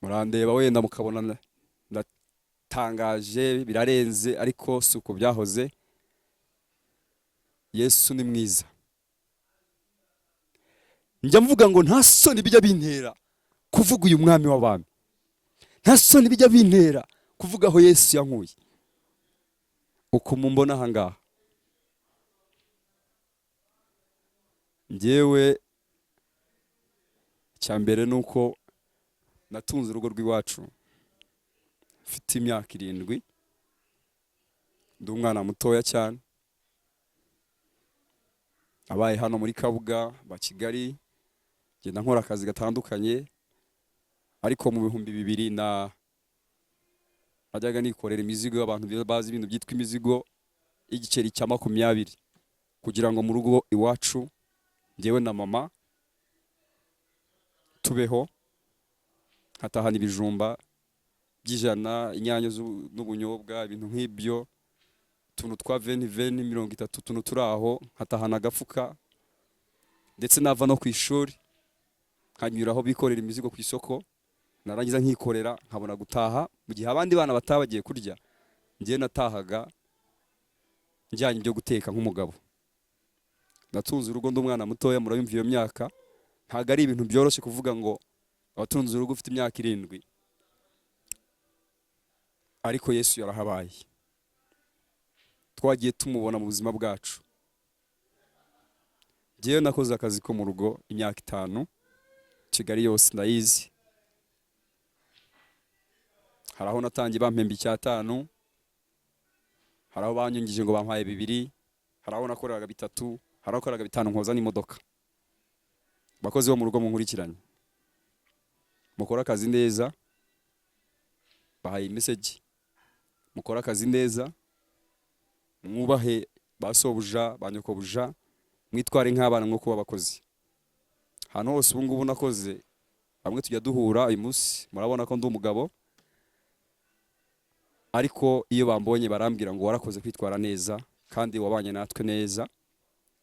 murandeba wenda mukabona ndatangaje birarenze, ariko si uko byahoze. Yesu ni mwiza. Njya mvuga ngo nta soni bijya bintera kuvuga uyu mwami w'abami, nta soni bijya bintera kuvuga aho Yesu yankuye. Uko mumbona aha ngaha, njyewe icyambere ni uko natunze urugo rw'iwacu mfite imyaka 7, ndi umwana mutoya cyane, abaye hano muri Kabuga ba Kigali, ngenda nkora akazi gatandukanye, ariko mu 2000 najyaga nikorera imizigo y'abantu bazi ibintu byitwa imizigo, igiceri cya 20 kugira ngo mu rugo iwacu njyewe na mama tubeho, nkatahana ibijumba by'ijana, inyanya n'ubunyobwa, ibintu nk'ibyo, tuntu twa 20 tuntu turaho, nkatahana agafuka, ndetse nava no ku ishuri nkanyura aho bikorera imizigo ku isoko, narangiza nkikorera nkabona gutaha. Mu gihe abandi bana batabagiye kurya, njye natahaga njyanye ibyo guteka nk'umugabo. Natunze urugo ndi umwana mutoya, murabimva iyo myaka ntago ari ibintu byoroshye kuvuga ngo abatunze urugo ufite imyaka 7, ariko Yesu yarahabaye, twagiye tumubona mu buzima bwacu. Njyewe nakoze akazi ko mu rugo imyaka 5, Kigali yose ndayizi. Hari aho natangiye bampemba 5, hari aho banyungije ngo bampaye 2, hari aho nakoreraga 3, hari aho nakoraga 5 nkoza n'imodoka. Bakozi bo mu rugo munkurikiranye, mukora akazi neza, bahaye message, mukora akazi neza, mwubahe basobuja banyokobuja, mwitware nk'abana mwo kuba abakozi. Hano hose ubu ngubu nakoze, bamwe tujya duhura uyu munsi, murabona ko ndi umugabo, ariko iyo bambonye barambwira ngo warakoze kwitwara neza kandi wabanye natwe neza.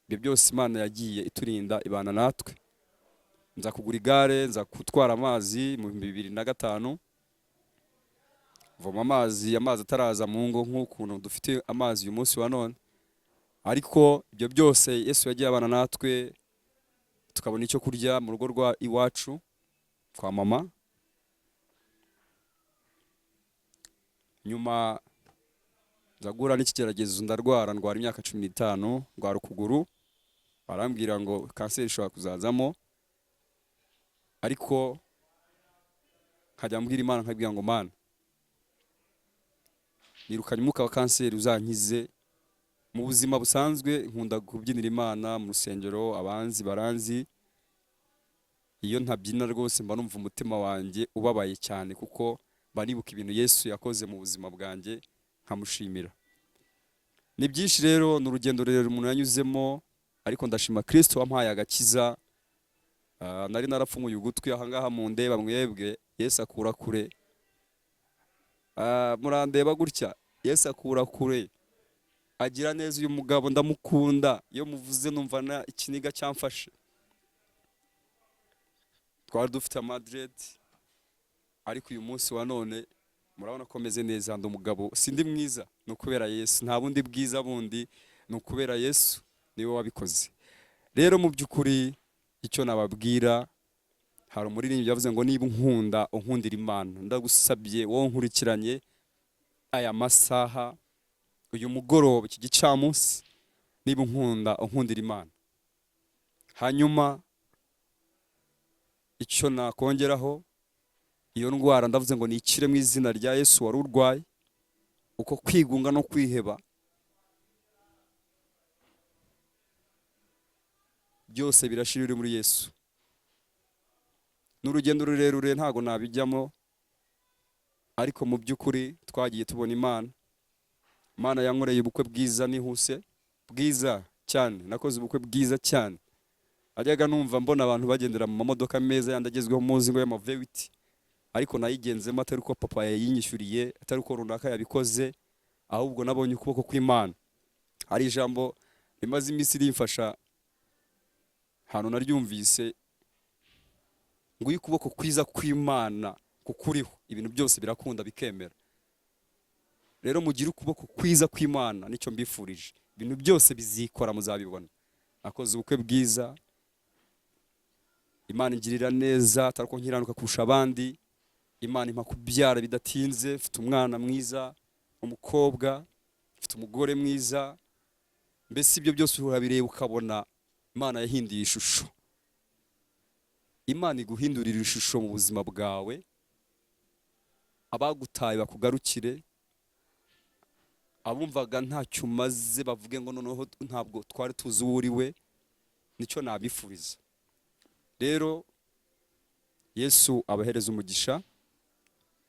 Ibyo byose Imana yagiye iturinda, ibana natwe. Nza kugura igare, nza gutwara amazi mu 2005, voma amazi ataraza mu ngo nk'ukuntu dufite amazi uyu munsi wa none. Ariko ibyo byose Yesu yagiye abana natwe, tukabona icyo kurya mu rugo rwa iwacu kwa mama. Nyuma nzagura n'ikigeragezo, ndwara imyaka 15, ndwara ukuguru, barambwira ngo kanseri ishobora kuzazamo, ariko nkajya mbwira Imana, nkabwira ngo Mana, nirukanye umwuka wa kanseri, uzankize. Mu buzima busanzwe nkunda kubyinira Imana mu rusengero, abanzi baranzi. Iyo ntabyina rwose mba numva umutima wanjye ubabaye cyane, kuko banibuka ibintu Yesu yakoze mu buzima bwanjye, nkamushimira. Ni byinshi rero, ni urugendo rero umuntu yanyuzemo, ariko ndashima Kristo wampaye agakiza. Nari narapfumuye ugutwi, aha ngaha mu ndeba mwebwe, Yesu akura kure. Murandeba gutya, Yesu akura kure, agira neza. Uyu mugabo ndamukunda, iyo muvuze numva ikiniga cyamfashe. Twari dufite Madrid, ariko uyu munsi wa none murabona ko meze neza, ndi umugabo. Sindi mwiza, ni ukubera Yesu, nta bundi bwiza bundi, ni ukubera Yesu niwe wabikoze. Rero mu by'ukuri icyo nababwira, hari umuririmbyi yavuze ngo niba unkunda unkundira Imana. Ndagusabye wowe nkurikiranye aya masaha, uyu mugoroba, iki gicamunsi, niba unkunda unkundira Imana. Hanyuma icyo nakongeraho, iyo ndwara ndavuze ngo nikire mu izina rya Yesu wari urwaye. Uko kwigunga no kwiheba byose birashira uri muri Yesu. N'urugendo rurerure ntago nabijyamo, ariko mu by'ukuri twagiye tubona Imana. Imana yankoreye ubukwe bwiza nihuse, bwiza cyane. Nakoze ubukwe bwiza cyane, ajyaga numva mbona abantu bagendera mu mamodoka meza yandagezweho muzi ngo y'amavewiti, ariko nayigenzemo atari uko papa yayinyishyuriye, atari uko runaka yabikoze, ahubwo nabonye ukuboko kw'Imana. Hari ijambo rimaze iminsi rimfasha, hano naryumvise, ngo ukuboko kwiza kw'Imana kukuriho, ibintu byose birakunda bikemera. Rero mugire ukuboko kwiza kw'Imana, nicyo mbifurije. Ibintu byose bizikora, muzabibona. Nakoze ubukwe bwiza, Imana ingirira neza, atari ko nkiranuka kurusha abandi. Imana impa kubyara bidatinze, mfite umwana mwiza, umukobwa, mfite umugore mwiza. Mbese ibyo byose urabireba ukabona Imana yahinduye ishusho. Imana iguhindurira ishusho mu buzima bwawe, abagutaye bakugarukire, abumvaga ntacyo umaze bavuge ngo noneho ntabwo twari tuzi uwo uri we. Nicyo nabifuriza. Rero Yesu abahereza umugisha.